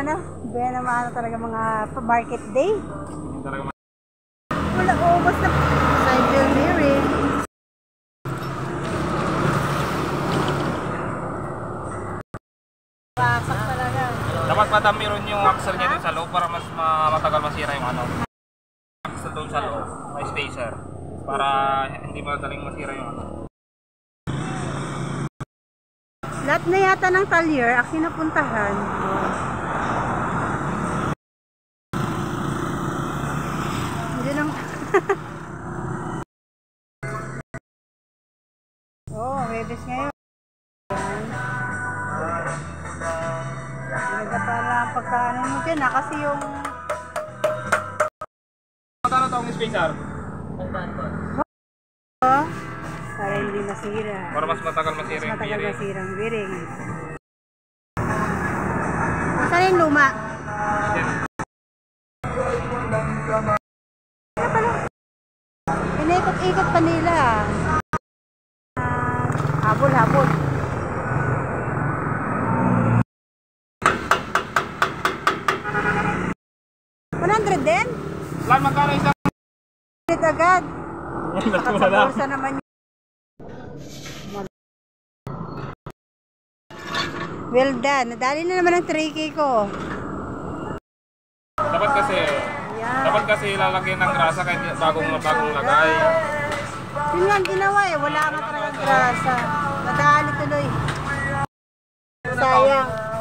ano, Ben naman talaga mga market day. Talaga Wala ubos na side wheel mirroring. Pasak talaga. dapat madamiron yung axle niya dun sa loob para mas matagal masira yung ano. Axle dun sa loob, may spacer. Para hindi madaling masira yung ano. Lahat na yata ng talyer, ako napuntahan. Hindi lang. Oh, Webes ngayon. Talaga pala ang pagkaano mo dyan, kasi yung... Magkano taong spacer? Oh, para hindi masira. Para mas matagal masira yung Matagal bearing. masira ang bearing. Saan yung luma? Ano pala? Inaikot-ikot pa nila. Habol-habol. $100 din? Lan, magkano isang? $100 agad. Nakapagpulsa naman yun. Well done. Nadali na naman ang 3K ko. Dapat kasi lalagyan ng grasa kahit bagong lagay. Yun nga ang ginawa eh. Wala nga talagang grasa. Nadali tuloy. Sayang.